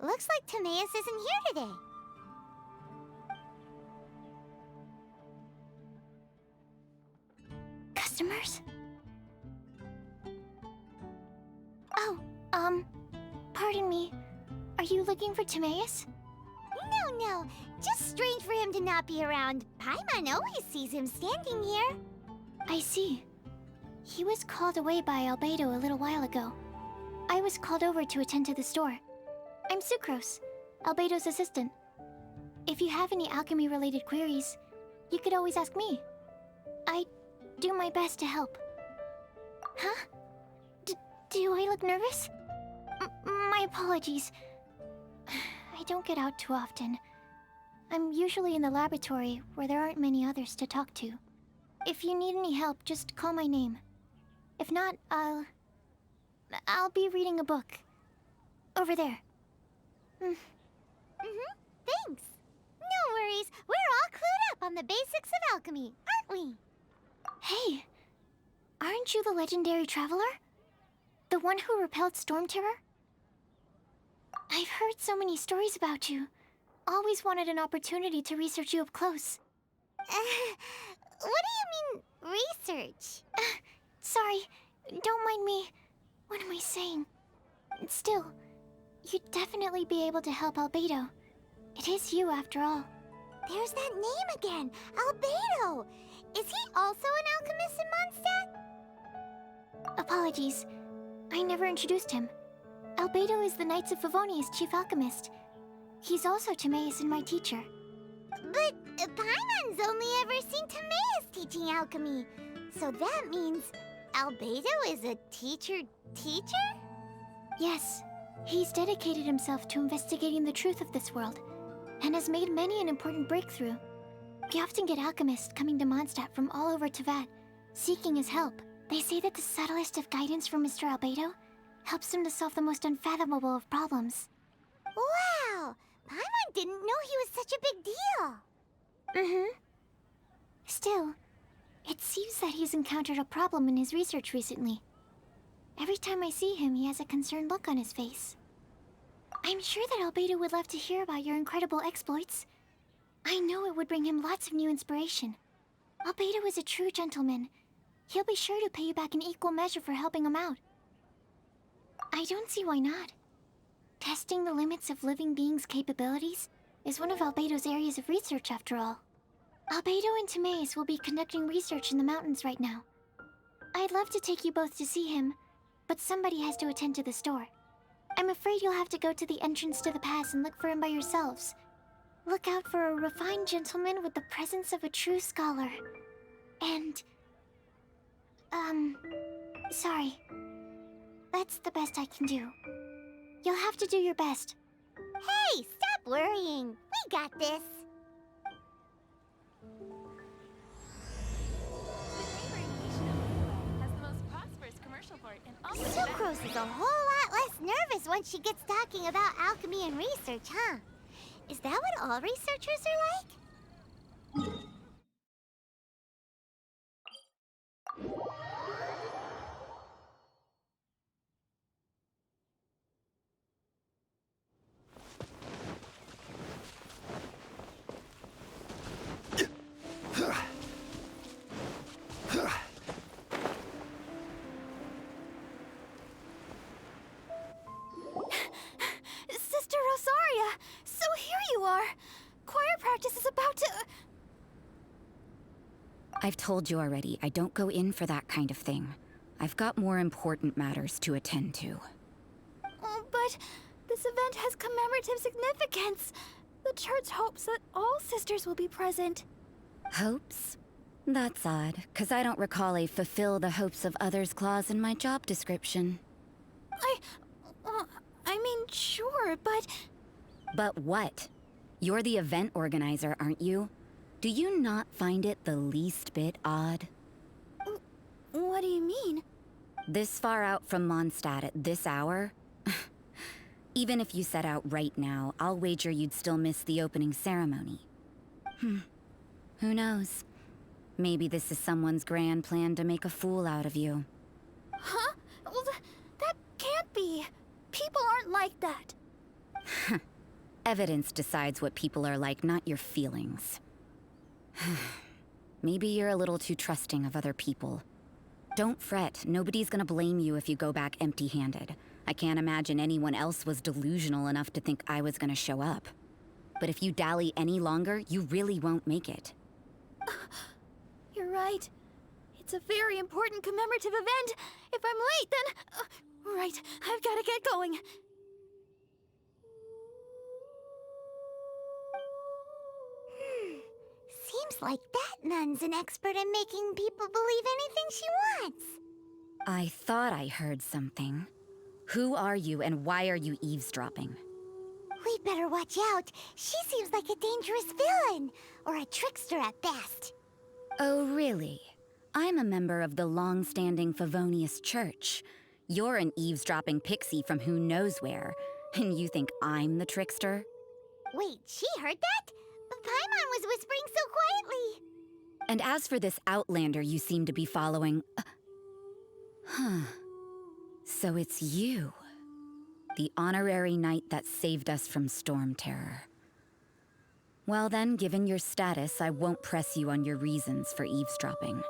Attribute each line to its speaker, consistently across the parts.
Speaker 1: Looks like Timaeus isn't here today. Customers? Oh, pardon me. Are you looking for Timaeus? No. Just strange for him to not be around. Paimon always sees him standing here. I see. He was called away by Albedo a little while ago. I was called over to attend to the store. I'm Sucrose, Albedo's assistant. If you have any alchemy-related queries, you could always ask me. I do my best to help. Huh? Do I look nervous? My apologies. I don't get out too often. I'm usually in the laboratory where there aren't many others to talk to. If you need any help, just call my name. If not, I'll be reading a book. Over there. Thanks. No worries. We're all clued up on the basics of alchemy, aren't we? Hey, aren't you the legendary traveler? The one who repelled Storm Terror? I've heard so many stories about you. Always wanted an opportunity to research you up close. What do you mean, research? Sorry, don't mind me. What am I saying? Still, you'd definitely be able to help Albedo. It is you, after all. There's that name again, Albedo! Is he also an alchemist in Mondstadt? Apologies. I never introduced him. Albedo is the Knights of Favonia's chief alchemist. He's also Timaeus and my teacher. But Paimon's only ever seen Timaeus teaching alchemy. So that means Albedo is a teacher? Yes. He's dedicated himself to investigating the truth of this world, and has made many an important breakthrough. We often get alchemists coming to Mondstadt from all over Teyvat, seeking his help. They say that the subtlest of guidance from Mr. Albedo helps him to solve the most unfathomable of problems. Wow! Paimon didn't know he was such a big deal! Still, it seems that he's encountered a problem in his research recently. Every time I see him, he has a concerned look on his face. I'm sure that Albedo would love to hear about your incredible exploits. I know it would bring him lots of new inspiration. Albedo is a true gentleman. He'll be sure to pay you back in equal measure for helping him out. I don't see why not. Testing the limits of living beings' capabilities is one of Albedo's areas of research, after all. Albedo and Timaeus will be conducting research in the mountains right now. I'd love to take you both to see him, but somebody has to attend to the store. I'm afraid you'll have to go to the entrance to the pass and look for him by yourselves. Look out for a refined gentleman with the presence of a true scholar. And... sorry. That's the best I can do. You'll have to do your best. Hey, stop worrying. We got this. Sucrose is a whole lot less nervous once she gets talking about alchemy and research, huh? Is that what all researchers are like? Sister Rosaria! So here you are! Choir practice is about to...
Speaker 2: I've told you already, I don't go in for that kind of thing. I've got more important matters to attend to.
Speaker 1: Oh, but this event has commemorative significance. The church hopes that all sisters will be present.
Speaker 2: Hopes? That's odd, 'cause I don't recall a fulfill the hopes of others clause in my job description.
Speaker 1: I mean, sure, but...
Speaker 2: But what? You're the event organizer, aren't you? Do you not find it the least bit odd?
Speaker 1: What do you mean?
Speaker 2: This far out from Mondstadt at this hour? Even if you set out right now, I'll wager you'd still miss the opening ceremony. Who knows? Maybe this is someone's grand plan to make a fool out of you.
Speaker 1: Huh? Well, that can't be. People aren't like that.
Speaker 2: Evidence decides what people are like, not your feelings. Maybe you're a little too trusting of other people. Don't fret, nobody's gonna blame you if you go back empty-handed. I can't imagine anyone else was delusional enough to think I was gonna show up. But if you dally any longer, you really won't make it.
Speaker 1: You're right. It's a very important commemorative event. If I'm late, then... right, I've gotta get going. Seems like that nun's an expert in making people believe anything she wants.
Speaker 2: I thought I heard something. Who are you and why are you eavesdropping?
Speaker 1: We'd better watch out. She seems like a dangerous villain, or a trickster at best.
Speaker 2: Oh, really? I'm a member of the long-standing Favonius Church. You're an eavesdropping pixie from who knows where, and you think I'm the trickster?
Speaker 1: Wait, she heard that? But Paimon was whispering so quietly.
Speaker 2: And as for this outlander you seem to be following... So it's you. The honorary knight that saved us from storm terror. Well then, given your status, I won't press you on your reasons for eavesdropping.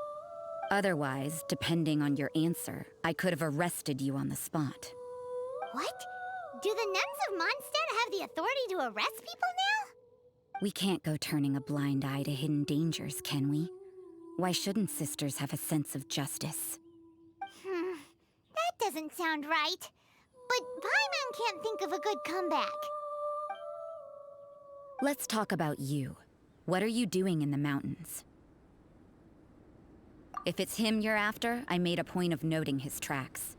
Speaker 2: Otherwise, depending on your answer, I could have arrested you on the spot.
Speaker 1: What? Do the nuns of Mondstadt have the authority to arrest people now?
Speaker 2: We can't go turning a blind eye to hidden dangers, can we? Why shouldn't sisters have a sense of justice?
Speaker 1: That doesn't sound right. But Paimon can't think of a good comeback.
Speaker 2: Let's talk about you. What are you doing in the mountains? If it's him you're after, I made a point of noting his tracks.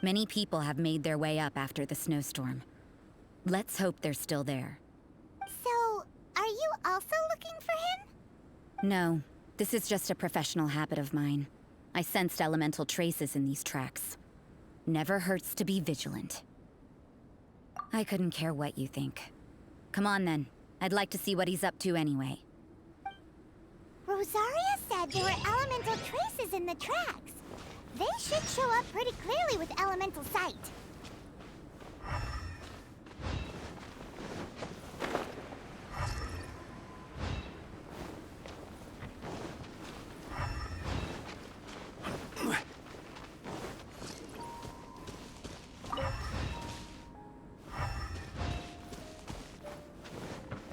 Speaker 2: Many people have made their way up after the snowstorm. Let's hope they're still there.
Speaker 1: So, are you also looking for him?
Speaker 2: No, this is just a professional habit of mine. I sensed elemental traces in these tracks. Never hurts to be vigilant. I couldn't care what you think. Come on then. I'd like to see what he's up to anyway.
Speaker 1: Rosaria said there were elemental traces in the tracks. They should show up pretty clearly with elemental sight.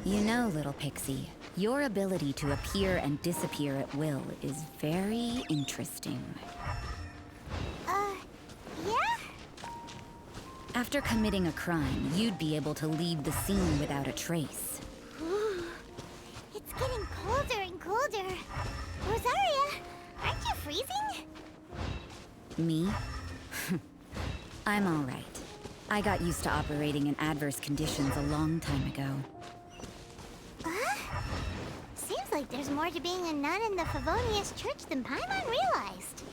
Speaker 2: You know, little pixie, your ability to appear and disappear at will is very interesting.
Speaker 1: Yeah?
Speaker 2: After committing a crime, you'd be able to leave the scene without a trace.
Speaker 1: It's getting colder and colder. Rosaria, aren't you freezing?
Speaker 2: Me? I'm all right. I got used to operating in adverse conditions a long time ago.
Speaker 1: Seems like there's more to being a nun in the Favonius Church than Paimon realized.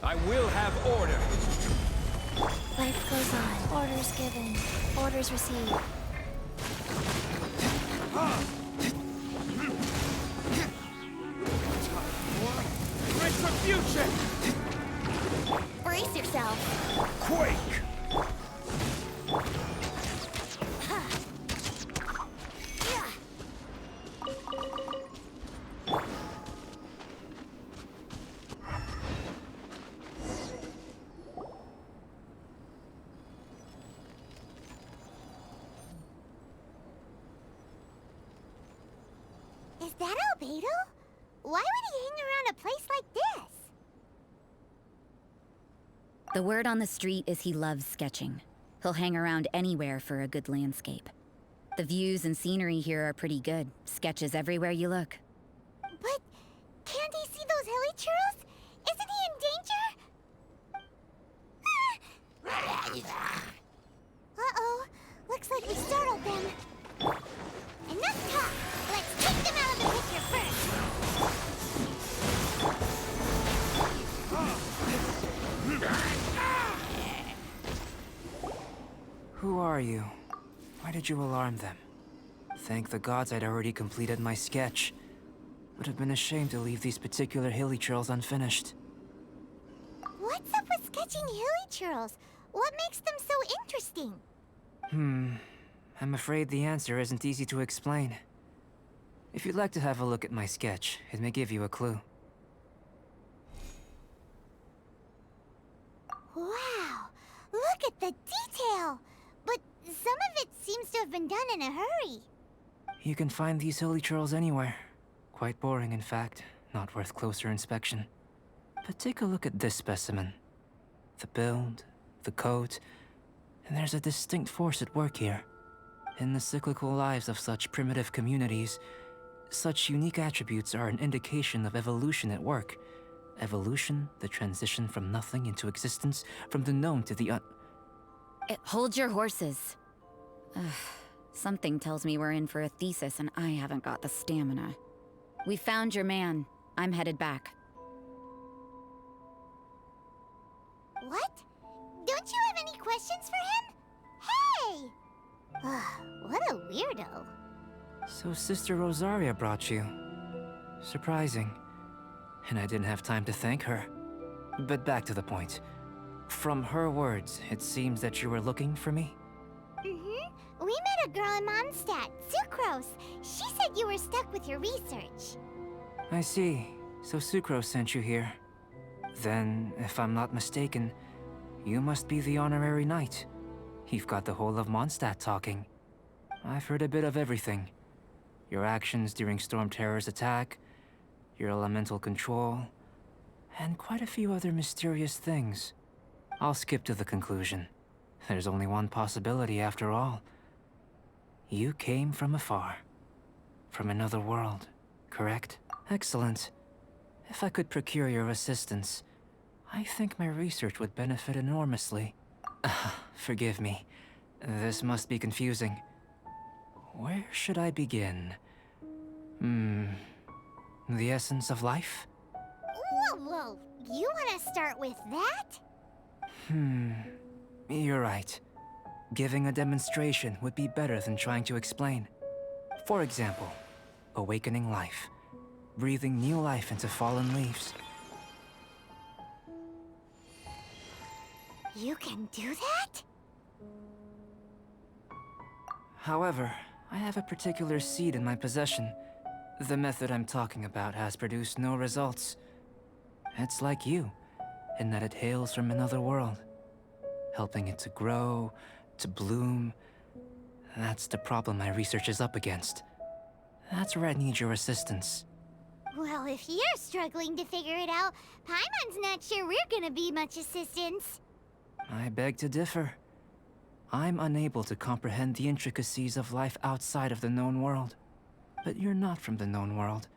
Speaker 3: I will have order.
Speaker 1: Life goes on. Orders given. Orders received.
Speaker 3: Retribution!
Speaker 1: Brace yourself.
Speaker 3: Quake!
Speaker 1: Is that Albedo? Why would he hang around a place like this?
Speaker 2: The word on the street is he loves sketching. He'll hang around anywhere for a good landscape. The views and scenery here are pretty good. Sketches everywhere you look.
Speaker 1: But can't he see those hilly churros? Isn't he in danger? Uh-oh. Looks like we startled them. Enough talk! Let's take them out of the picture first!
Speaker 4: are you? Why did you alarm them? Thank the gods I'd already completed my sketch. Would have been a shame to leave these particular hilly trails unfinished.
Speaker 1: What's up with sketching hilly churls? What makes them so interesting?
Speaker 4: I'm afraid the answer isn't easy to explain. If you'd like to have a look at my sketch, it may give you a clue.
Speaker 1: Wow! Look at the detail! But some of it seems to have been done in a hurry.
Speaker 4: You can find these hilly trails anywhere. Quite boring, in fact. Not worth closer inspection. But take a look at this specimen. The build, the coat, and there's a distinct force at work here. In the cyclical lives of such primitive communities, such unique attributes are an indication of evolution at work. Evolution, the transition from nothing into existence, from the known to the
Speaker 2: Hold your horses. Ugh, something tells me we're in for a thesis and I haven't got the stamina. We found your man. I'm headed back.
Speaker 1: What? Don't you have any questions for him? Hey! Ugh, what a weirdo.
Speaker 4: So Sister Rosaria brought you. Surprising. And I didn't have time to thank her. But back to the point. From her words, it seems that you were looking for me?
Speaker 1: We met a girl in Mondstadt, Sucrose. She said you were stuck with your research.
Speaker 4: I see. So Sucrose sent you here. Then, if I'm not mistaken, you must be the honorary knight. You've got the whole of Mondstadt talking. I've heard a bit of everything. Your actions during Storm Terror's attack, your elemental control, and quite a few other mysterious things. I'll skip to the conclusion. There's only one possibility after all. You came from afar. From another world, correct? Excellent. If I could procure your assistance, I think my research would benefit enormously. Forgive me. This must be confusing. Where should I begin? The essence of life?
Speaker 1: Whoa. You want to start with that?
Speaker 4: You're right. Giving a demonstration would be better than trying to explain. For example, awakening life. Breathing new life into fallen leaves.
Speaker 1: You can do that?
Speaker 4: However, I have a particular seed in my possession. The method I'm talking about has produced no results. It's like you, in that it hails from another world. Helping it to grow, to bloom. That's the problem my research is up against. That's where I need your assistance.
Speaker 1: Well, if you're struggling to figure it out, Paimon's not sure we're gonna be much assistance.
Speaker 4: I beg to differ. I'm unable to comprehend the intricacies of life outside of the known world. But you're not from the known world.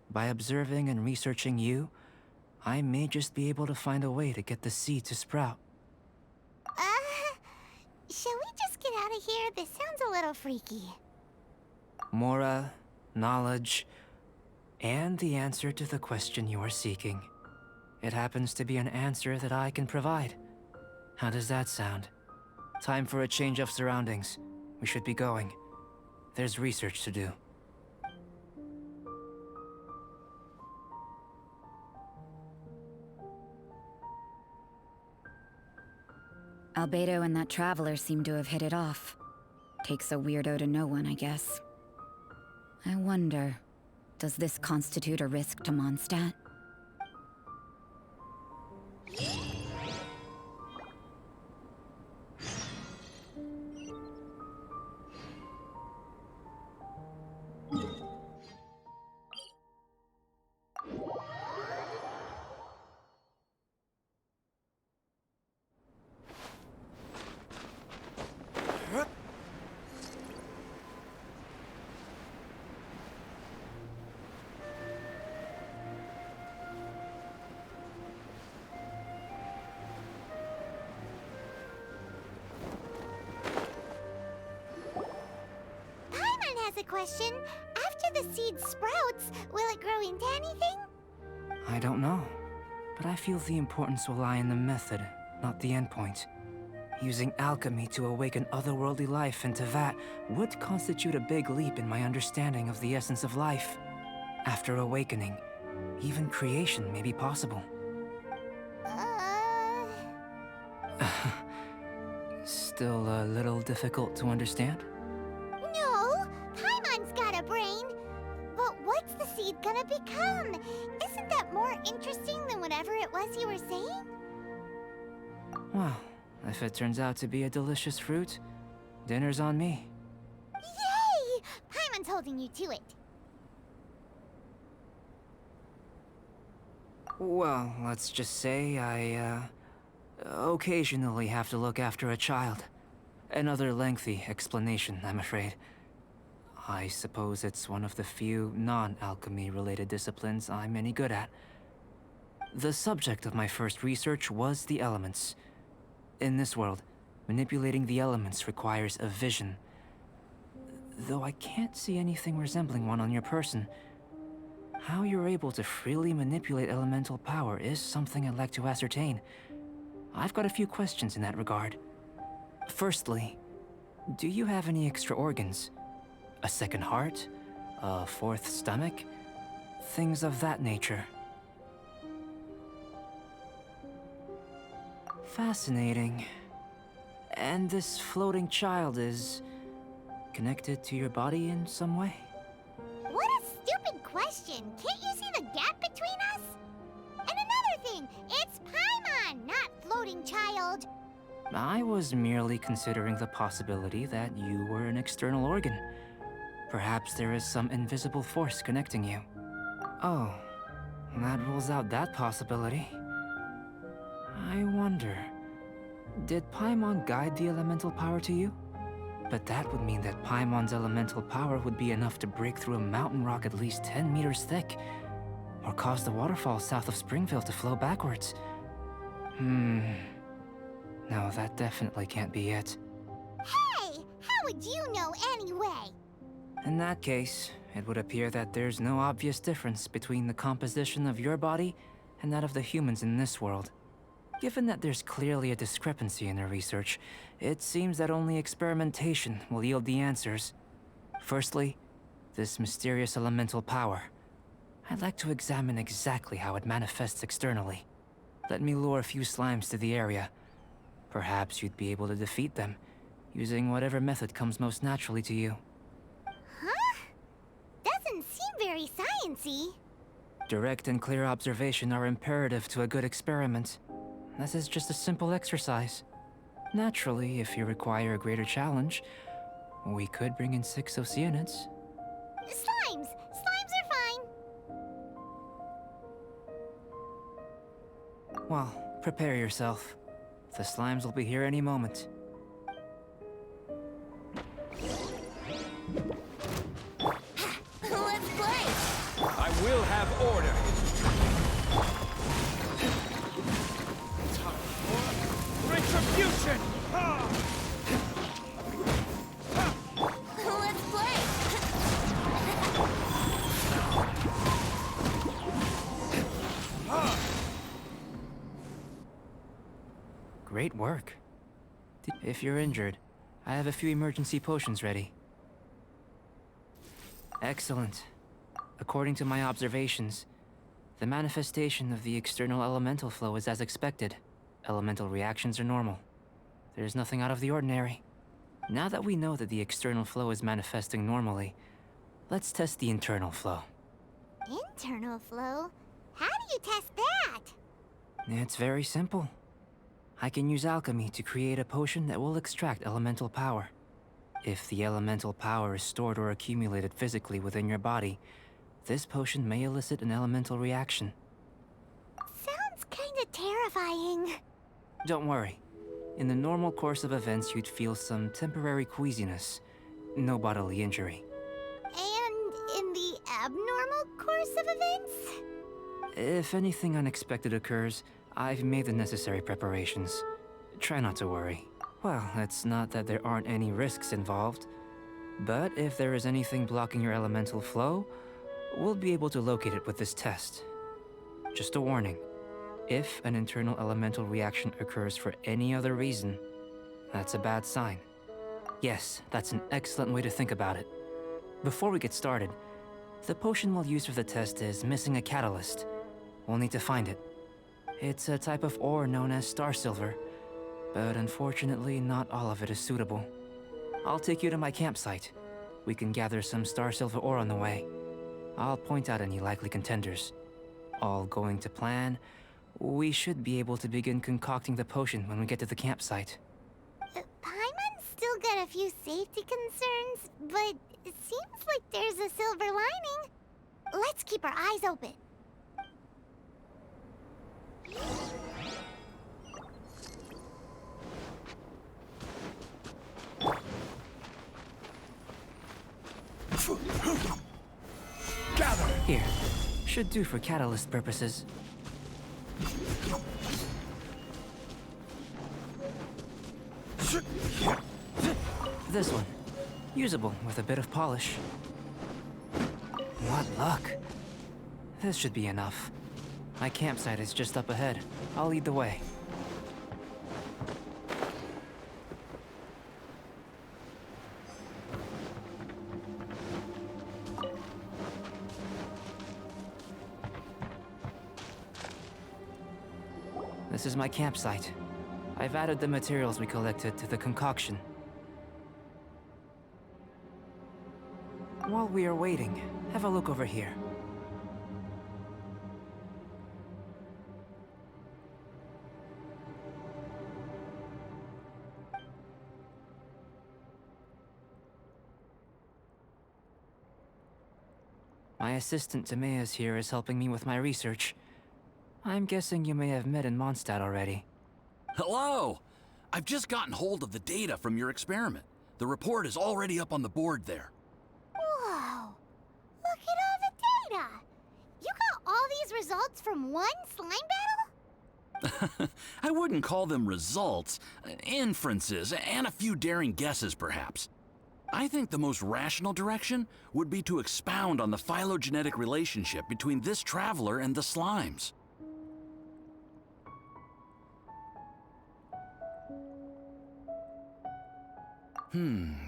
Speaker 4: By observing and researching you, I may just be able to find a way to get the seed to sprout.
Speaker 1: Shall we just get out of here? This sounds a little freaky.
Speaker 4: Mora, knowledge, and the answer to the question you are seeking. It happens to be an answer that I can provide. How does that sound? Time for a change of surroundings. We should be going. There's research to do.
Speaker 2: Albedo and that traveler seem to have hit it off. Takes a weirdo to know one, I guess. I wonder, does this constitute a risk to Mondstadt?
Speaker 1: Paimon has a question. After the seed sprouts, will it grow into anything?
Speaker 4: I don't know, but I feel the importance will lie in the method, not the endpoint. Using alchemy to awaken otherworldly life into that would constitute a big leap in my understanding of the essence of life. After awakening, even creation may be possible. Still a little difficult to understand?
Speaker 5: No, Paimon's got a brain. But what's the seed gonna become? Isn't that more interesting than whatever it was you were saying?
Speaker 4: Well, if it turns out to be a delicious fruit, dinner's on me.
Speaker 5: Yay! Paimon's holding you to it.
Speaker 4: Well, let's just say I, occasionally have to look after a child. Another lengthy explanation, I'm afraid. I suppose it's one of the few non-alchemy related disciplines I'm any good at. The subject of my first research was the elements. In this world, manipulating the elements requires a vision. Though I can't see anything resembling one on your person, how you're able to freely manipulate elemental power is something I'd like to ascertain. I've got a few questions in that regard. Firstly, do you have any extra organs? A second heart? A fourth stomach? Things of that nature. Fascinating. And this floating child is connected to your body in some way?
Speaker 5: What a stupid question! Can't you see the gap between us? And another thing, it's Paimon, not floating child.
Speaker 4: I was merely considering the possibility that you were an external organ. Perhaps there is some invisible force connecting you. Oh, that rules out that possibility. I wonder, did Paimon guide the elemental power to you? But that would mean that Paimon's elemental power would be enough to break through a mountain rock at least 10 meters thick, or cause the waterfall south of Springville to flow backwards. No, that definitely can't be it.
Speaker 5: Hey, how would you know anyway?
Speaker 4: In that case, it would appear that there's no obvious difference between the composition of your body and that of the humans in this world. Given that there's clearly a discrepancy in their research, it seems that only experimentation will yield the answers. Firstly, this mysterious elemental power. I'd like to examine exactly how it manifests externally. Let me lure a few slimes to the area. Perhaps you'd be able to defeat them, using whatever method comes most naturally to you.
Speaker 5: Huh? Doesn't seem very sciencey.
Speaker 4: Direct and clear observation are imperative to a good experiment. This is just a simple exercise. Naturally, if you require a greater challenge, we could bring in 6 Oceanids.
Speaker 5: Slimes! Slimes are fine.
Speaker 4: Well, prepare yourself. The slimes will be here any moment.
Speaker 5: Let's play!
Speaker 3: I will have order. Retribution!
Speaker 5: Let's play!
Speaker 4: Great work. If you're injured, I have a few emergency potions ready. Excellent. According to my observations, the manifestation of the external elemental flow is as expected. Elemental reactions are normal. There's nothing out of the ordinary. Now that we know that the external flow is manifesting normally, let's test the internal flow.
Speaker 5: Internal flow? How do you test that?
Speaker 4: It's very simple. I can use alchemy to create a potion that will extract elemental power. If the elemental power is stored or accumulated physically within your body, this potion may elicit an elemental reaction.
Speaker 5: Sounds kinda terrifying.
Speaker 4: Don't worry. In the normal course of events, you'd feel some temporary queasiness. No bodily injury.
Speaker 5: And in the abnormal course of events?
Speaker 4: If anything unexpected occurs, I've made the necessary preparations. Try not to worry. Well, it's not that there aren't any risks involved. But if there is anything blocking your elemental flow, we'll be able to locate it with this test. Just a warning. If an internal elemental reaction occurs for any other reason, That's a bad sign. Yes, that's an excellent way to think about it. Before we get started, the potion we'll use for the test is missing a catalyst. We'll need to find it. It's a type of ore known as star silver, but unfortunately not all of it is suitable. I'll take you to my campsite. We can gather some star silver ore on the way. I'll point out any likely contenders. All going to plan, we should be able to begin concocting the potion when we get to the campsite.
Speaker 5: Paimon's still got a few safety concerns, but it seems like there's a silver lining. Let's keep our eyes open.
Speaker 3: Gather!
Speaker 4: Here, should do for catalyst purposes. This one, usable with a bit of polish. What luck. This should be enough. My campsite is just up ahead. I'll lead the way. This is my campsite. I've added the materials we collected to the concoction. While we are waiting, have a look over here. My assistant Timaeus here is helping me with my research. I'm guessing you may have met in Mondstadt already.
Speaker 6: Hello! I've just gotten hold of the data from your experiment. The report is already up on the board there.
Speaker 5: Whoa! Look at all the data! You got all these results from one slime battle?
Speaker 6: I wouldn't call them results, inferences, and a few daring guesses perhaps. I think the most rational direction would be to expound on the phylogenetic relationship between this traveler and the slimes.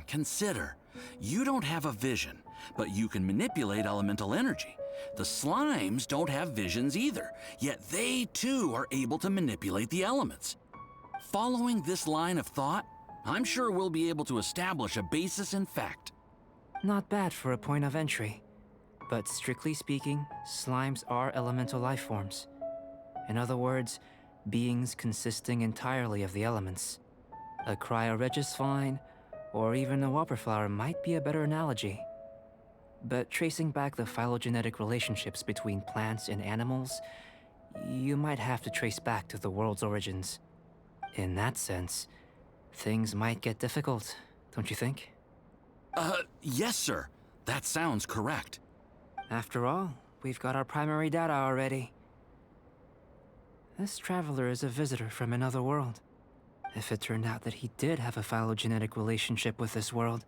Speaker 6: Consider. You don't have a vision, but you can manipulate elemental energy. The slimes don't have visions either, yet they too are able to manipulate the elements. Following this line of thought, I'm sure we'll be able to establish a basis in fact.
Speaker 4: Not bad for a point of entry. But strictly speaking, slimes are elemental life forms. In other words, beings consisting entirely of the elements. A cryoregis vine, or even a wildflower might be a better analogy. But tracing back the phylogenetic relationships between plants and animals, you might have to trace back to the world's origins. In that sense, things might get difficult, don't you think?
Speaker 6: Yes, sir. That sounds correct.
Speaker 4: After all, we've got our primary data already. This traveler is a visitor from another world. If it turned out that he did have a phylogenetic relationship with this world...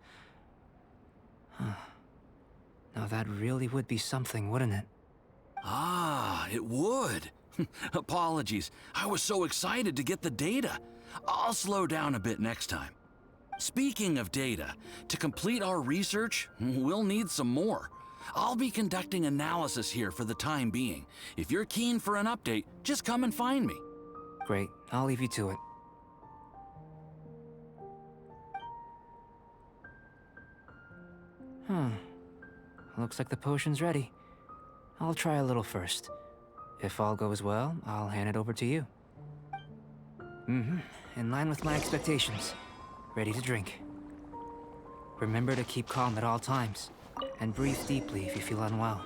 Speaker 4: Now that really would be something, wouldn't it?
Speaker 6: Ah, it would. Apologies. I was so excited to get the data. I'll slow down a bit next time. Speaking of data, to complete our research, we'll need some more. I'll be conducting analysis here for the time being. If you're keen for an update, just come and find me.
Speaker 4: Great, I'll leave you to it. Looks like the potion's ready. I'll try a little first. If all goes well, I'll hand it over to you. In line with my expectations. Ready to drink. Remember to keep calm at all times, and breathe deeply if you feel unwell.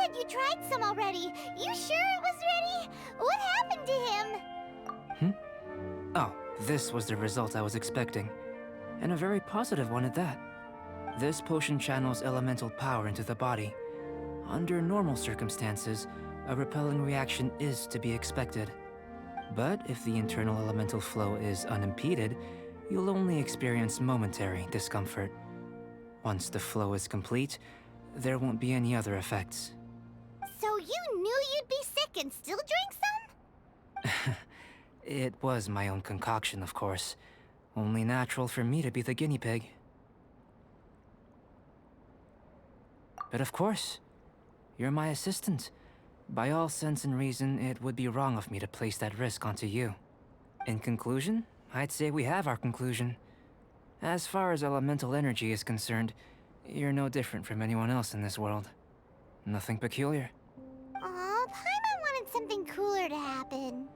Speaker 5: said you tried some already. You sure it was ready? What happened to him?
Speaker 4: Oh, this was the result I was expecting. And a very positive one at that. This potion channels elemental power into the body. Under normal circumstances, a repelling reaction is to be expected. But if the internal elemental flow is unimpeded, you'll only experience momentary discomfort. Once the flow is complete, there won't be any other effects.
Speaker 5: So you knew you'd be sick and still drank some?
Speaker 4: It was my own concoction, of course. Only natural for me to be the guinea pig. But of course, you're my assistant. By all sense and reason, it would be wrong of me to place that risk onto you. In conclusion, I'd say we have our conclusion. As far as elemental energy is concerned, you're no different from anyone else in this world. Nothing peculiar.
Speaker 5: Aw, Paimon wanted something cooler to happen.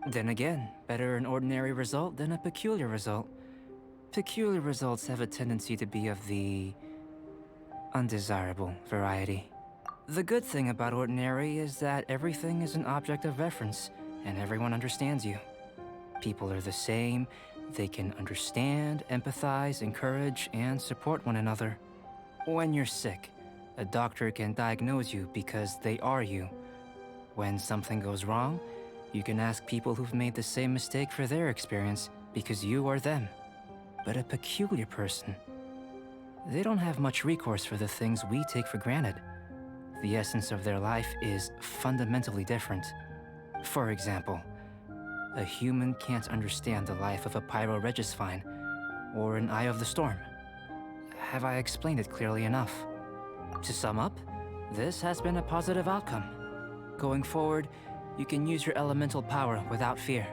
Speaker 4: Then again, better an ordinary result than a peculiar result. Peculiar results have a tendency to be of the undesirable variety. The good thing about ordinary is that everything is an object of reference, and everyone understands you. People are the same, they can understand, empathize, encourage, and support one another. When you're sick, a doctor can diagnose you because they are you. When something goes wrong, you can ask people who've made the same mistake for their experience because you are them. But a peculiar person, they don't have much recourse for the things we take for granted. The essence of their life is fundamentally different. For example, a human can't understand the life of a pyroregisvine or an eye of the storm. Have I explained it clearly enough? To sum up, this has been a positive outcome. Going forward, you can use your elemental power without fear.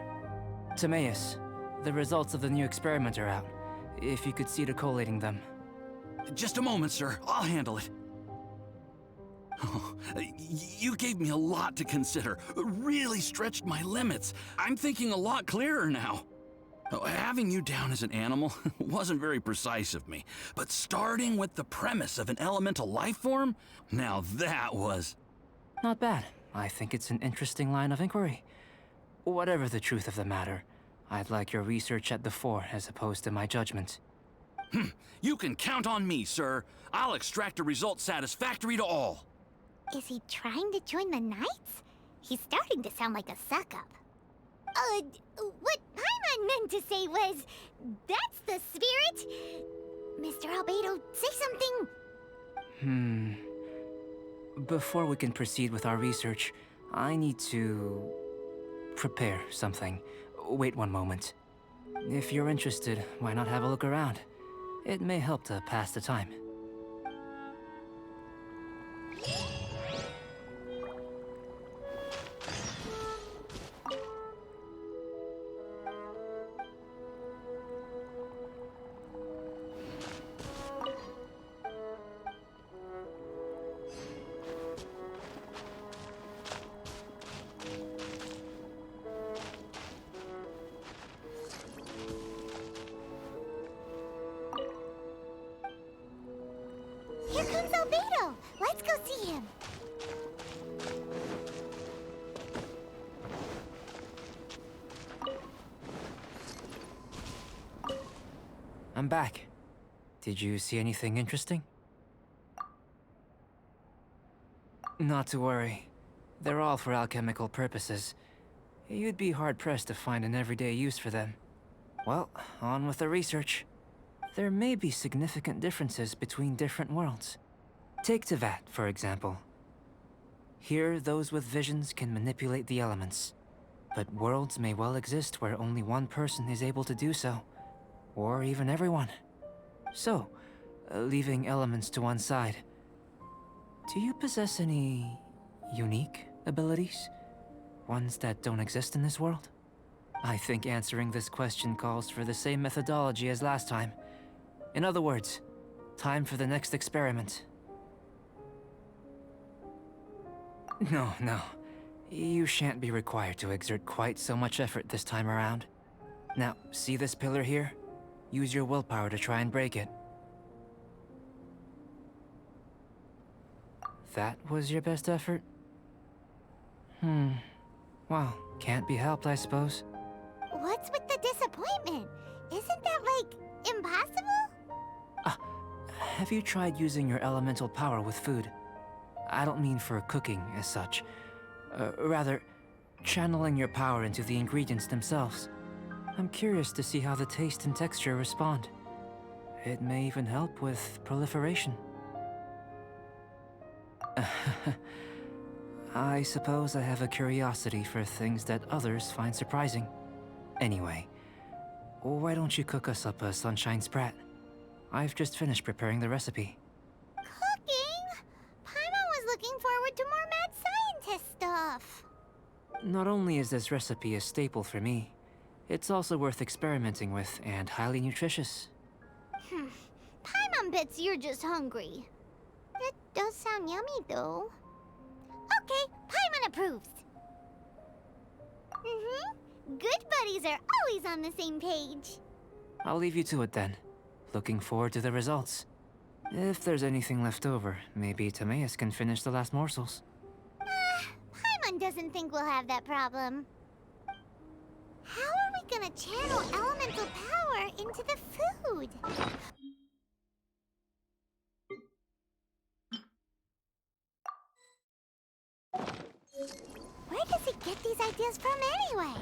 Speaker 4: Timaeus, the results of the new experiment are out. If you could see to collating them.
Speaker 6: Just a moment, sir. I'll handle it. Oh, you gave me a lot to consider. Really stretched my limits. I'm thinking a lot clearer now. Having you down as an animal wasn't very precise of me, but starting with the premise of an elemental life form, now that was...
Speaker 4: Not bad. I think it's an interesting line of inquiry. Whatever the truth of the matter, I'd like your research at the fore as opposed to my judgment.
Speaker 6: You can count on me, sir. I'll extract a result satisfactory to all.
Speaker 5: Is he trying to join the Knights? He's starting to sound like a suck-up. What Paimon meant to say was, that's the spirit. Mr. Albedo, say something.
Speaker 4: Before we can proceed with our research, I need to prepare something. Wait one moment. If you're interested, why not have a look around? It may help to pass the time.
Speaker 5: Here comes Albedo. Let's go see him.
Speaker 4: I'm back. Did you see anything interesting? Not to worry. They're all for alchemical purposes. You'd be hard-pressed to find an everyday use for them. Well, on with the research. There may be significant differences between different worlds. Take Tevat, for example. Here, those with visions can manipulate the elements. But worlds may well exist where only one person is able to do so. Or even everyone. So, leaving elements to one side, do you possess any unique abilities? Ones that don't exist in this world? I think answering this question calls for the same methodology as last time. In other words, time for the next experiment. No. You shan't be required to exert quite so much effort this time around. Now, see this pillar here? Use your willpower to try and break it. that was your best effort? Well, can't be helped, I suppose.
Speaker 5: What's with the disappointment? Isn't that, like, impossible?
Speaker 4: Have you tried using your elemental power with food? I don't mean for cooking as such. Rather, channeling your power into the ingredients themselves. I'm curious to see how the taste and texture respond. It may even help with proliferation. I suppose I have a curiosity for things that others find surprising. Anyway, why don't you cook us up a sunshine sprat? I've just finished preparing the recipe.
Speaker 5: Cooking? Paimon was looking forward to more mad scientist stuff.
Speaker 4: Not only is this recipe a staple for me, it's also worth experimenting with and highly nutritious.
Speaker 5: Paimon bets you're just hungry. It does sound yummy, though. Okay, Paimon approves. Good buddies are always on the same page.
Speaker 4: I'll leave you to it then. Looking forward to the results. If there's anything left over, maybe Timaeus can finish the last morsels.
Speaker 5: Paimon doesn't think we'll have that problem. How are we gonna channel elemental power into the food? Where does he get these ideas from anyway?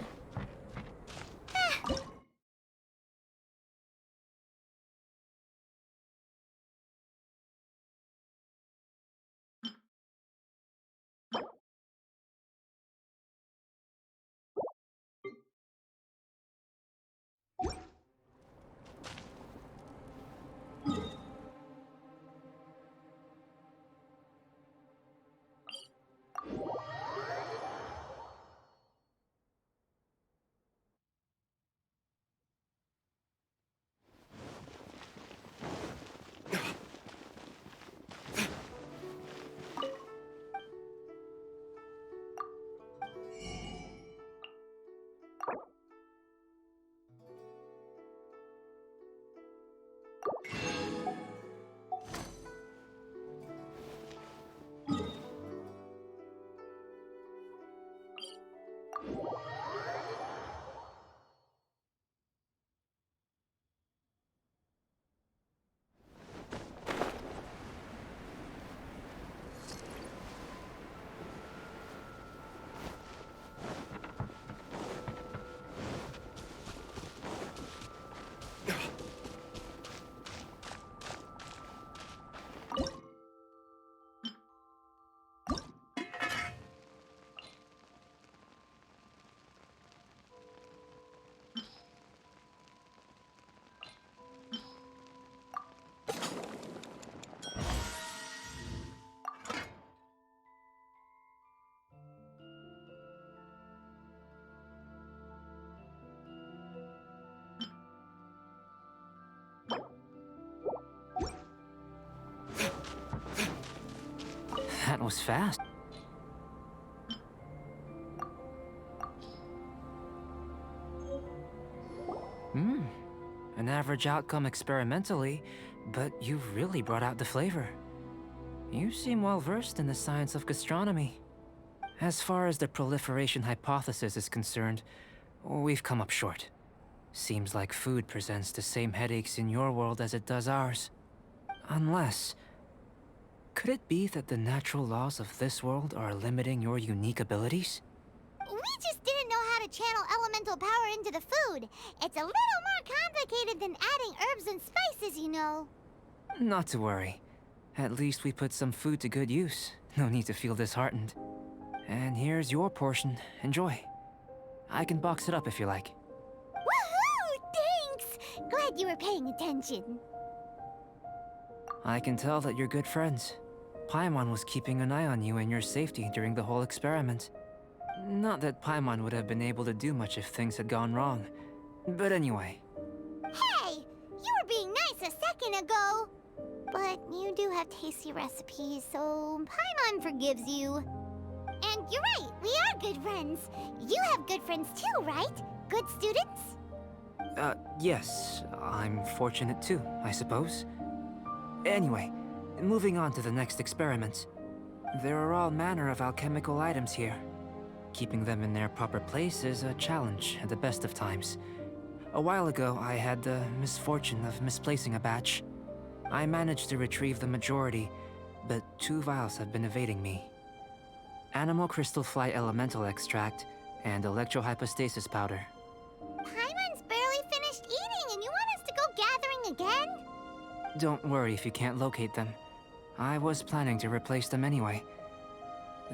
Speaker 4: That was fast. An average outcome experimentally, but you've really brought out the flavor. You seem well versed in the science of gastronomy. As far as the proliferation hypothesis is concerned, we've come up short. Seems like food presents the same headaches in your world as it does ours. Unless... could it be that the natural laws of this world are limiting your unique abilities?
Speaker 5: We just didn't know how to channel elemental power into the food. It's a little more complicated than adding herbs and spices, you know.
Speaker 4: Not to worry. At least we put some food to good use. No need to feel disheartened. And here's your portion. Enjoy. I can box it up if you like.
Speaker 5: Woohoo! Thanks! Glad you were paying attention.
Speaker 4: I can tell that you're good friends. Paimon was keeping an eye on you and your safety during the whole experiment. Not that Paimon would have been able to do much if things had gone wrong. But anyway.
Speaker 5: Hey! You were being nice a second ago! But you do have tasty recipes, so Paimon forgives you. And you're right, we are good friends. You have good friends too, right? Good students?
Speaker 4: Yes. I'm fortunate too, I suppose. Anyway, moving on to the next experiment. There are all manner of alchemical items here. Keeping them in their proper place is a challenge at the best of times. A while ago, I had the misfortune of misplacing a batch. I managed to retrieve the majority, but 2 vials have been evading me. Animal crystal fly elemental extract and electrohypostasis powder.
Speaker 5: Paimon's barely finished eating and you want us to go gathering again?
Speaker 4: Don't worry if you can't locate them. I was planning to replace them anyway.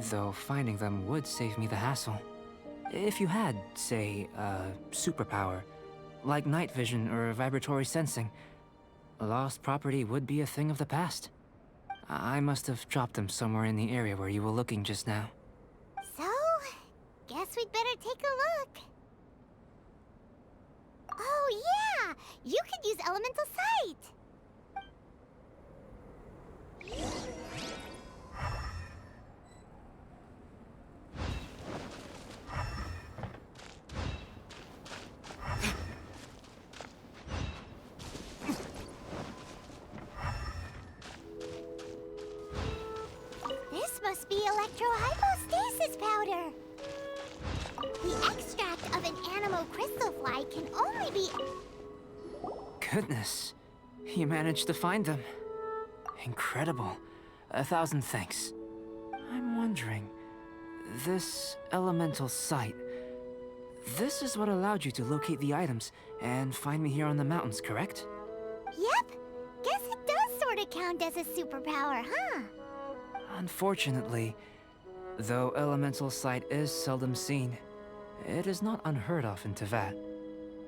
Speaker 4: Though finding them would save me the hassle. If you had, say, a superpower, like night vision or vibratory sensing, lost property would be a thing of the past. I must have dropped them somewhere in the area where you were looking just now.
Speaker 5: So, guess we'd better take a look. Oh yeah! You could use elemental sight! This must be electrohypostasis powder. The extract of an animal crystal fly can only be...
Speaker 4: Goodness, you managed to find them. Incredible. 1,000 thanks. I'm wondering, this elemental sight, this is what allowed you to locate the items and find me here on the mountains, correct?
Speaker 5: Yep. Guess it does sort of count as a superpower, huh?
Speaker 4: Unfortunately, though elemental sight is seldom seen, it is not unheard of in Teyvat.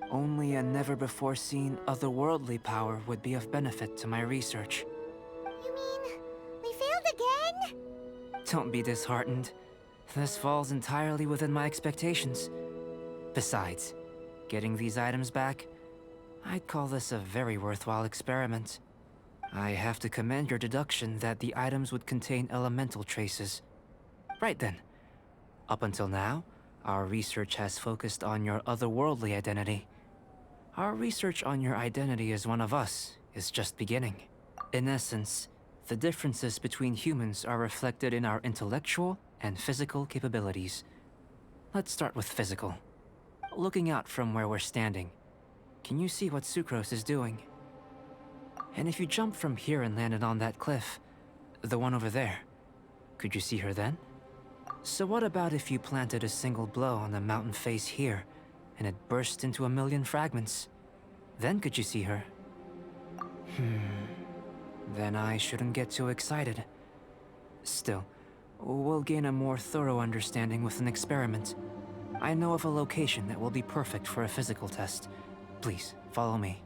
Speaker 4: Only a never-before-seen otherworldly power would be of benefit to my research.
Speaker 5: You mean we failed again?
Speaker 4: Don't be disheartened. This falls entirely within my expectations. Besides, getting these items back, I'd call this a very worthwhile experiment. I have to commend your deduction that the items would contain elemental traces. Right then. Up until now, our research has focused on your otherworldly identity. Our research on your identity as one of us is just beginning. In essence, the differences between humans are reflected in our intellectual and physical capabilities. Let's start with physical. Looking out from where we're standing, can you see what Sucrose is doing? And if you jumped from here and landed on that cliff, the one over there, could you see her then? So what about if you planted a single blow on the mountain face here, and it burst into 1,000,000 fragments? Then could you see her? Then I shouldn't get too excited. Still, we'll gain a more thorough understanding with an experiment. I know of a location that will be perfect for a physical test. Please, follow me.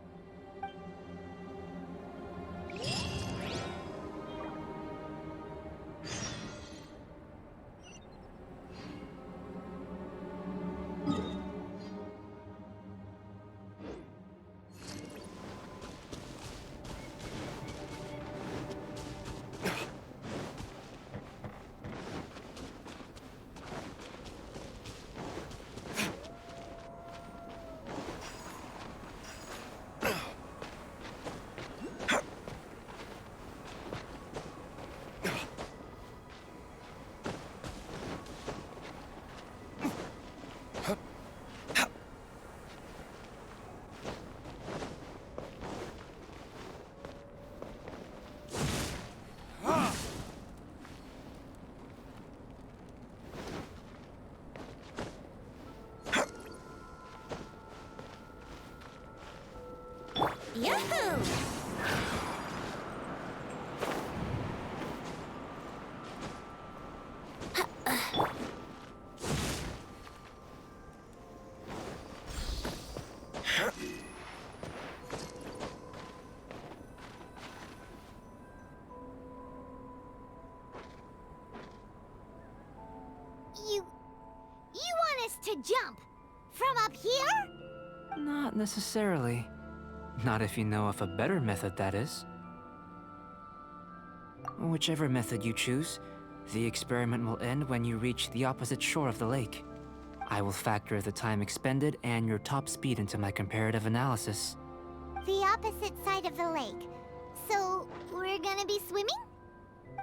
Speaker 5: Yahoo! You want us to jump? From up here?
Speaker 4: Not necessarily. Not if you know of a better method, that is. Whichever method you choose, the experiment will end when you reach the opposite shore of the lake. I will factor the time expended and your top speed into my comparative analysis.
Speaker 5: The opposite side of the lake. So, we're gonna be swimming?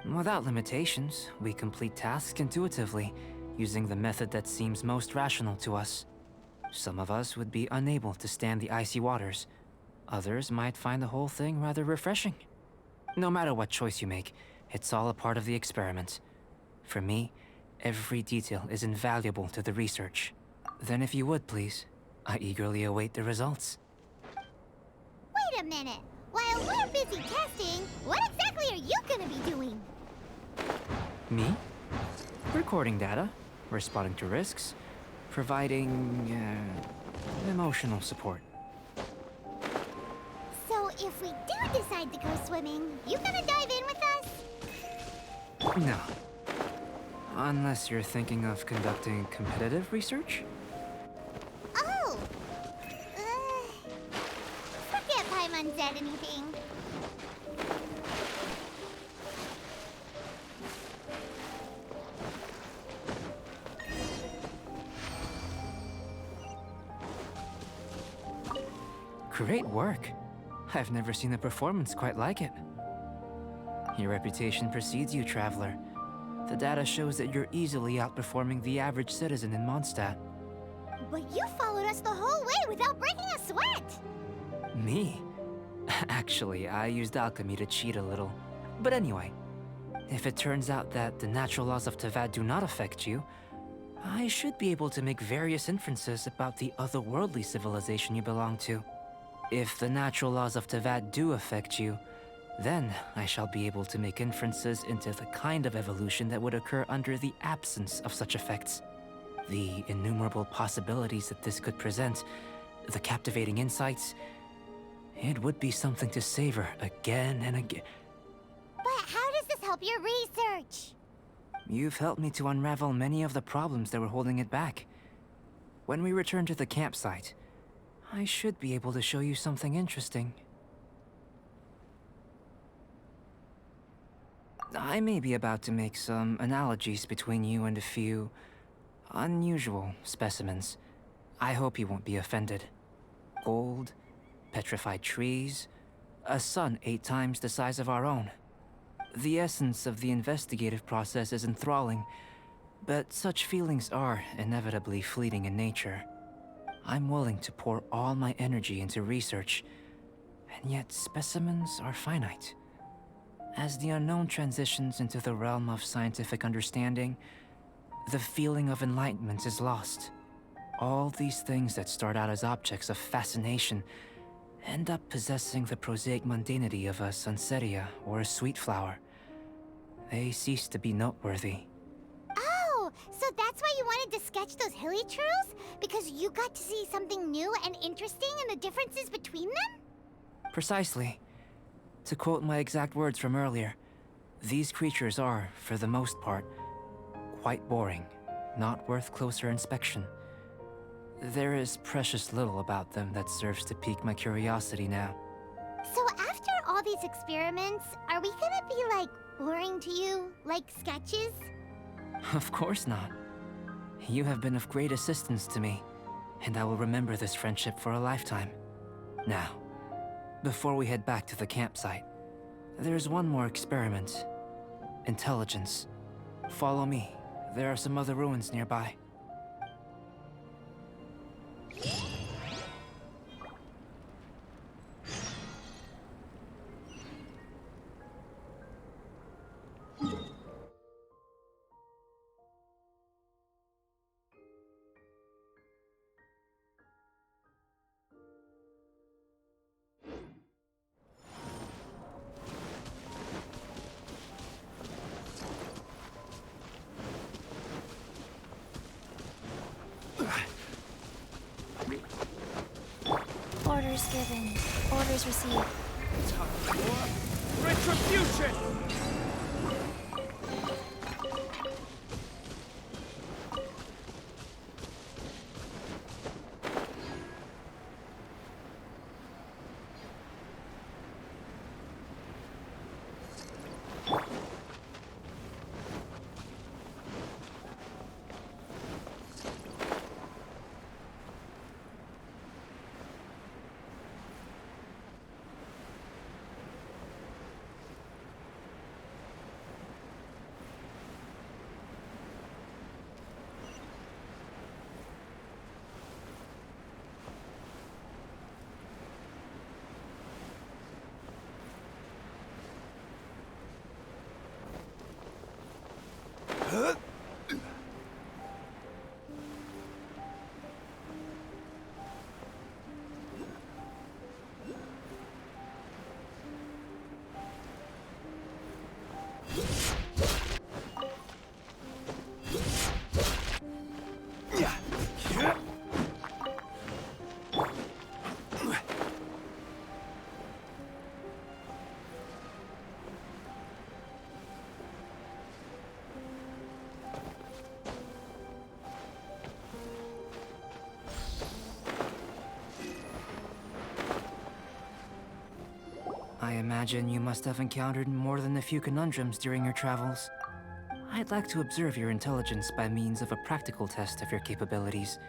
Speaker 4: Without limitations, we complete tasks intuitively, using the method that seems most rational to us. Some of us would be unable to stand the icy waters. Others might find the whole thing rather refreshing. No matter what choice you make, it's all a part of the experiment. For me, every detail is invaluable to the research. Then if you would, please, I eagerly await the results.
Speaker 5: Wait a minute. While we're busy testing, what exactly are you gonna be doing?
Speaker 4: Me? Recording data, responding to risks, providing, emotional support.
Speaker 5: So if we do decide to go swimming, you gonna dive in with us?
Speaker 4: No. Unless you're thinking of conducting competitive research?
Speaker 5: Oh! Forget Paimon said anything.
Speaker 4: Great work. I've never seen a performance quite like it. Your reputation precedes you, Traveler. The data shows that you're easily outperforming the average citizen in Mondstadt.
Speaker 5: But you followed us the whole way without breaking a sweat!
Speaker 4: Me? Actually, I used alchemy to cheat a little. But anyway, if it turns out that the natural laws of Tavad do not affect you, I should be able to make various inferences about the otherworldly civilization you belong to. If the natural laws of Tavad do affect you, then I shall be able to make inferences into the kind of evolution that would occur under the absence of such effects. The innumerable possibilities that this could present, the captivating insights, it would be something to savor again and again.
Speaker 5: But how does this help your research?
Speaker 4: You've helped me to unravel many of the problems that were holding it back. When we return to the campsite, I should be able to show you something interesting. I may be about to make some analogies between you and a few unusual specimens. I hope you won't be offended. Gold, petrified trees, a sun 8 times the size of our own. The essence of the investigative process is enthralling, but such feelings are inevitably fleeting in nature. I'm willing to pour all my energy into research, and yet specimens are finite. As the unknown transitions into the realm of scientific understanding, the feeling of enlightenment is lost. All these things that start out as objects of fascination end up possessing the prosaic mundanity of a sunsetia or a sweet flower. They cease to be noteworthy.
Speaker 5: Oh, so that's why you wanted to sketch those hilly trails? Because you got to see something new and interesting in the differences between them?
Speaker 4: Precisely. To quote my exact words from earlier, these creatures are, for the most part, quite boring, not worth closer inspection. There is precious little about them that serves to pique my curiosity now.
Speaker 5: So after all these experiments, are we gonna be, like, boring to you? Like sketches?
Speaker 4: Of course not. You have been of great assistance to me, and I will remember this friendship for a lifetime. Now, before we head back to the campsite, there's one more experiment. Intelligence. Follow me. There are some other ruins nearby.
Speaker 1: Orders given. Orders received.
Speaker 3: Time for retribution!
Speaker 4: imagine you must have encountered more than a few conundrums during your travels. I'd like to observe your intelligence by means of a practical test of your capabilities,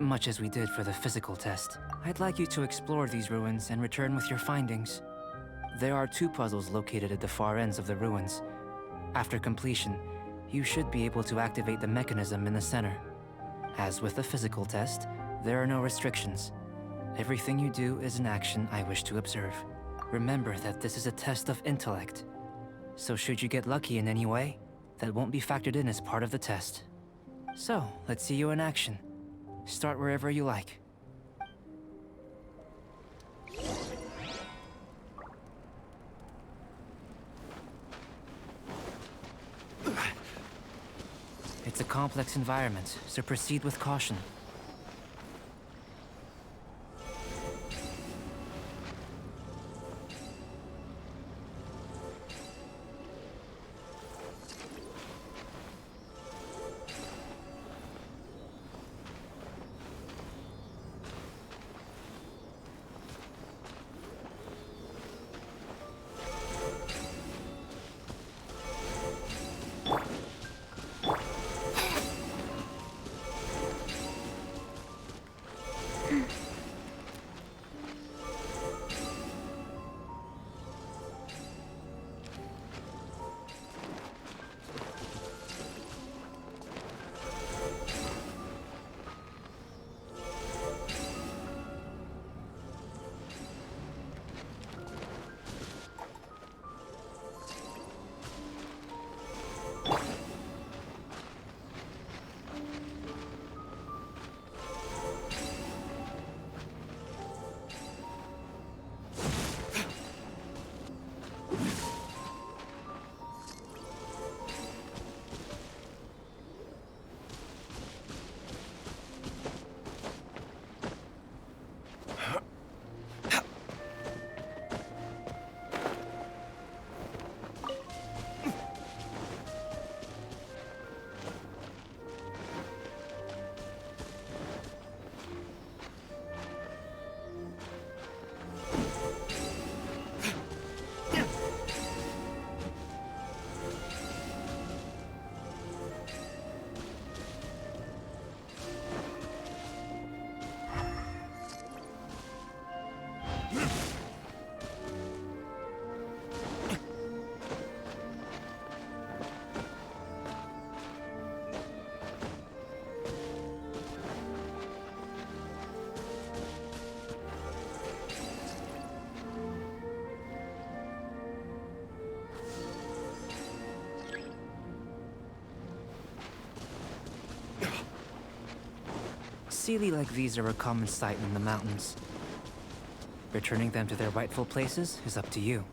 Speaker 4: much as we did for the physical test. I'd like you to explore these ruins and return with your findings. There are 2 puzzles located at the far ends of the ruins. After completion, you should be able to activate the mechanism in the center. As with the physical test, there are no restrictions. Everything you do is an action I wish to observe. Remember that this is a test of intellect. So should you get lucky in any way, that won't be factored in as part of the test. So, let's see you in action. Start wherever you like. It's a complex environment, so proceed with caution. Sealy like these are a common sight in the mountains. Returning them to their rightful places is up to you.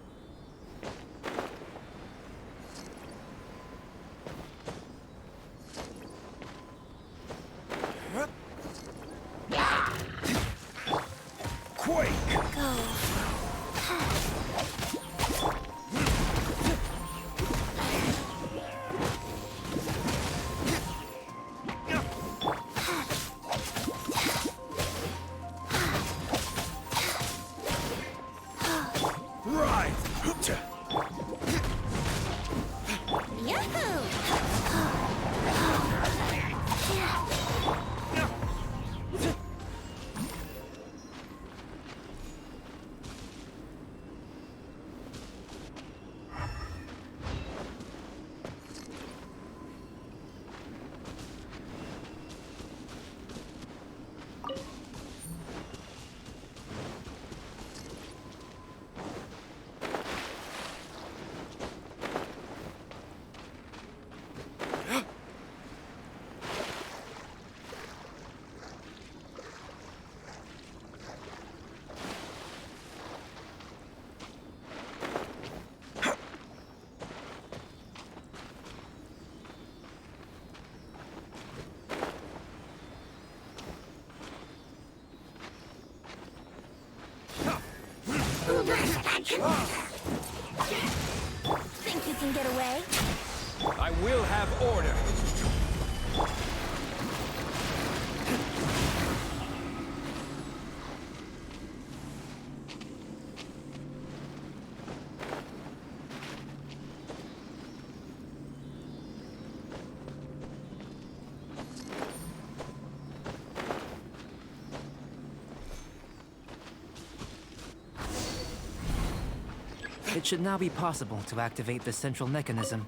Speaker 2: Think you can get away?
Speaker 3: I will have order.
Speaker 4: It should now be possible to activate the central mechanism.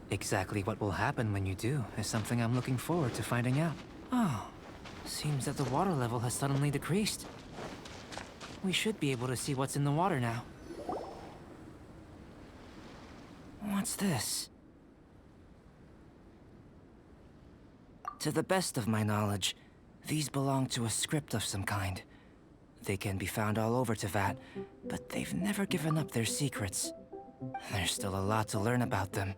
Speaker 4: Exactly what will happen when you do is something I'm looking forward to finding out. Oh, seems that the water level has suddenly decreased. We should be able to see what's in the water now. What's this? To the best of my knowledge, these belong to a script of some kind. They can be found all over Teyvat, but they've never given up their secrets. There's still a lot to learn about them.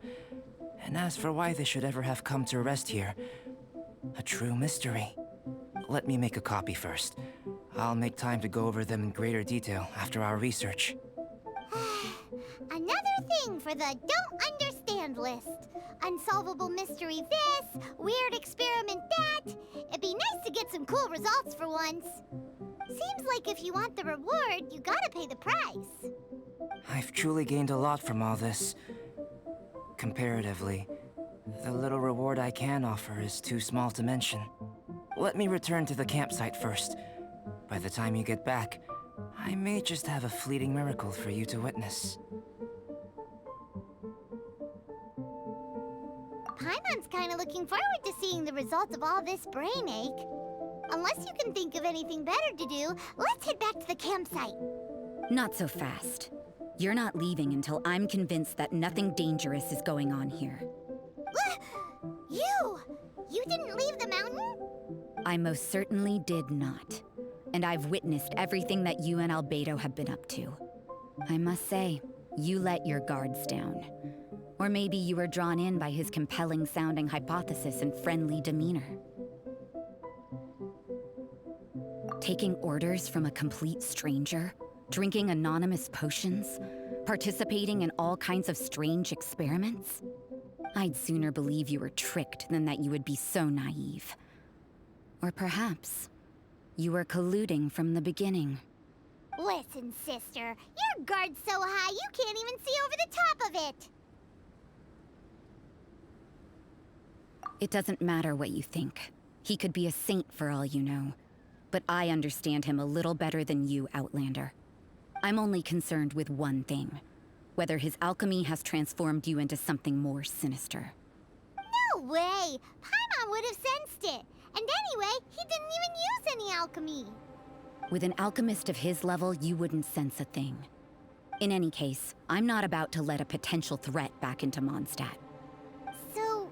Speaker 4: And as for why they should ever have come to rest here, a true mystery. Let me make a copy first. I'll make time to go over them in greater detail after our research.
Speaker 5: Another thing for the don't understand list. Unsolvable mystery this, weird experiment that. It'd be nice to get some cool results for once. Seems like if you want the reward, you gotta pay the price.
Speaker 4: I've truly gained a lot from all this. Comparatively, the little reward I can offer is too small to mention. Let me return to the campsite first. By the time you get back, I may just have a fleeting miracle for you to witness.
Speaker 5: Paimon's kinda looking forward to seeing the results of all this brain ache. Unless you can think of anything better to do, let's head back to the campsite.
Speaker 2: Not so fast. You're not leaving until I'm convinced that nothing dangerous is going on here.
Speaker 5: You! You didn't leave the mountain?
Speaker 2: I most certainly did not. And I've witnessed everything that you and Albedo have been up to. I must say, you let your guards down. Or maybe you were drawn in by his compelling-sounding hypothesis and friendly demeanor. Taking orders from a complete stranger, drinking anonymous potions, participating in all kinds of strange experiments? I'd sooner believe you were tricked than that you would be so naive. Or perhaps you were colluding from the beginning.
Speaker 5: Listen, sister, your guard's so high you can't even see over the top of it.
Speaker 2: It doesn't matter what you think. He could be a saint for all you know. But I understand him a little better than you, Outlander. I'm only concerned with one thing. Whether his alchemy has transformed you into something more sinister.
Speaker 5: No way! Paimon would have sensed it. And anyway, he didn't even use any alchemy.
Speaker 2: With an alchemist of his level, you wouldn't sense a thing. In any case, I'm not about to let a potential threat back into Mondstadt.
Speaker 5: So,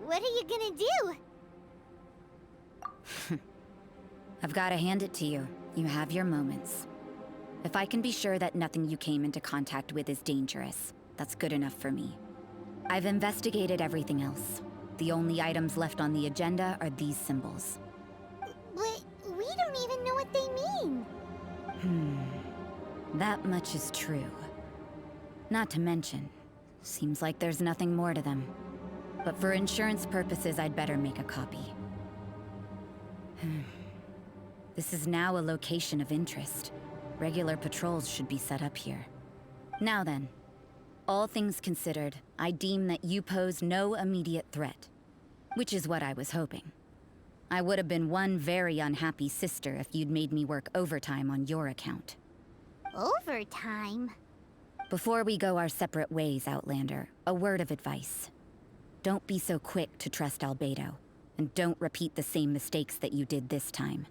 Speaker 5: what are you gonna do?
Speaker 2: I've gotta hand it to you. You have your moments. If I can be sure that nothing you came into contact with is dangerous, that's good enough for me. I've investigated everything else. The only items left on the agenda are these symbols.
Speaker 5: But we don't even know what they mean.
Speaker 2: That much is true. Not to mention, seems like there's nothing more to them. But for insurance purposes, I'd better make a copy. This is now a location of interest. Regular patrols should be set up here. Now then, all things considered, I deem that you pose no immediate threat. Which is what I was hoping. I would have been one very unhappy sister if you'd made me work overtime on your account.
Speaker 5: Overtime?
Speaker 2: Before we go our separate ways, Outlander, a word of advice. Don't be so quick to trust Albedo, and don't repeat the same mistakes that you did this time.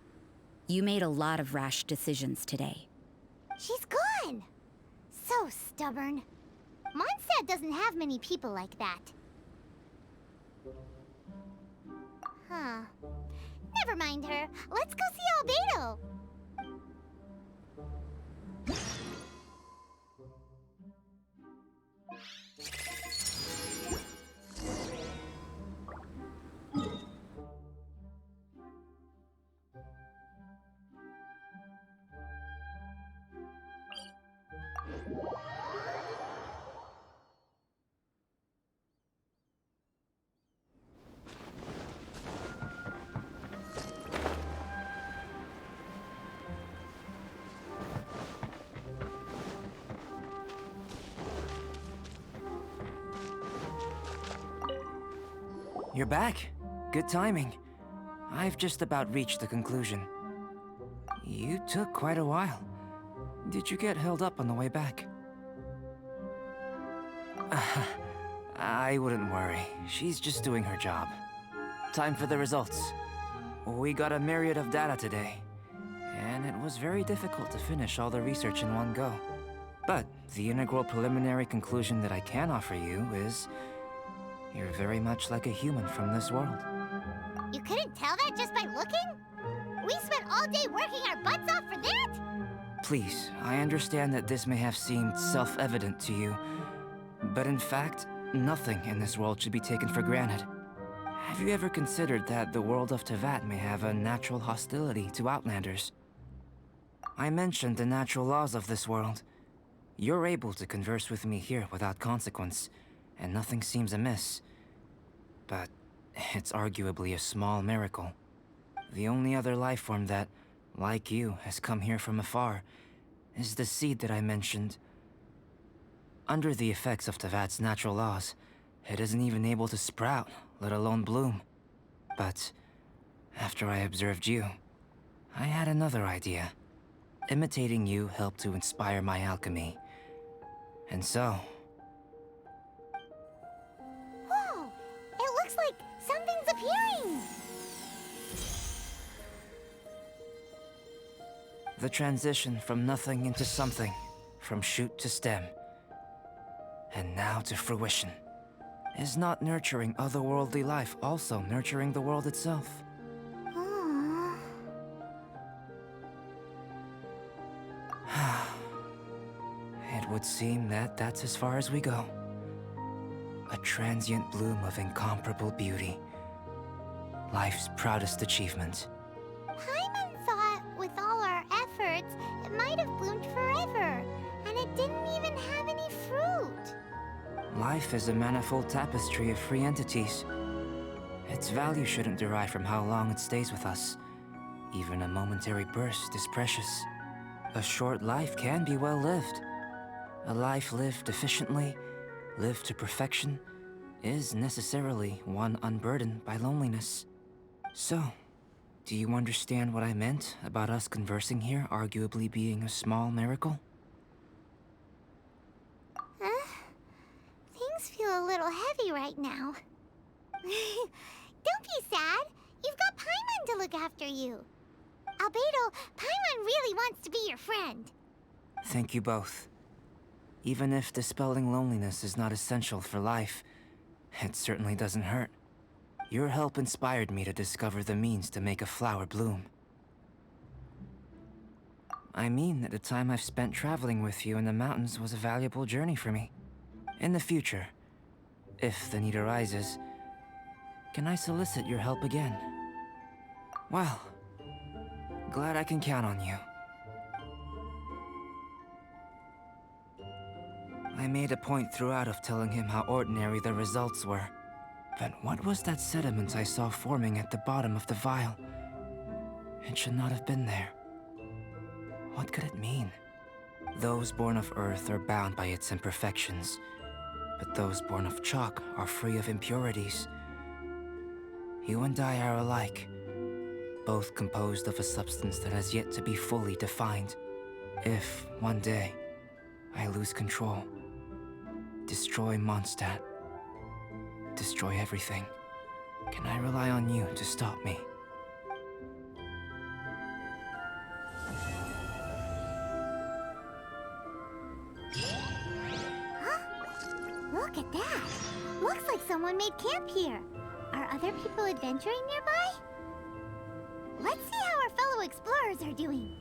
Speaker 2: You made a lot of rash decisions today.
Speaker 5: She's gone! So stubborn. Mondstadt doesn't have many people like that. Huh. Never mind her. Let's go see Albedo!
Speaker 4: You're back. Good timing. I've just about reached the conclusion. You took quite a while. Did you get held up on the way back? I wouldn't worry. She's just doing her job. Time for the results. We got a myriad of data today, and it was very difficult to finish all the research in one go. But the integral preliminary conclusion that I can offer you is you're very much like a human from this world.
Speaker 5: You couldn't tell that just by looking? We spent all day working our butts off for that?
Speaker 4: Please, I understand that this may have seemed self-evident to you, but in fact, nothing in this world should be taken for granted. Have you ever considered that the world of Teyvat may have a natural hostility to Outlanders? I mentioned the natural laws of this world. You're able to converse with me here without consequence, and nothing seems amiss. But it's arguably a small miracle. The only other life form that, like you, has come here from afar is the seed that I mentioned. Under the effects of Teyvat's natural laws, it isn't even able to sprout, let alone bloom. But after I observed you, I had another idea. Imitating you helped to inspire my alchemy. And so...
Speaker 5: Whoa! It looks like something's appearing!
Speaker 4: The transition from nothing into something, from shoot to stem, and now to fruition. Is not nurturing otherworldly life also nurturing the world itself?
Speaker 5: Aww.
Speaker 4: It would seem that that's as far as we go. A transient bloom of incomparable beauty. Life's proudest achievement.
Speaker 5: Paimon thought, with all our efforts, it might have bloomed forever, and it didn't even have any fruit.
Speaker 4: Life is a manifold tapestry of free entities. Its value shouldn't derive from how long it stays with us. Even a momentary burst is precious. A short life can be well lived. A life lived efficiently, lived to perfection, is necessarily one unburdened by loneliness. So, do you understand what I meant about us conversing here arguably being a small miracle?
Speaker 5: Things feel a little heavy right now. Don't be sad. You've got Paimon to look after you. Albedo, Paimon really wants to be your friend.
Speaker 4: Thank you both. Even if dispelling loneliness is not essential for life, it certainly doesn't hurt. Your help inspired me to discover the means to make a flower bloom. I mean that the time I've spent traveling with you in the mountains was a valuable journey for me. In the future, if the need arises, can I solicit your help again? Well, glad I can count on you. I made a point throughout of telling him how ordinary the results were. But what was that sediment I saw forming at the bottom of the vial? It should not have been there. What could it mean? Those born of Earth are bound by its imperfections, but those born of chalk are free of impurities. You and I are alike, both composed of a substance that has yet to be fully defined. If, one day, I lose control, destroy Mondstadt, destroy everything, can I rely on you to stop me?
Speaker 5: Look at that. Looks like someone made camp here. Are other people adventuring nearby? Let's see how our fellow explorers are doing.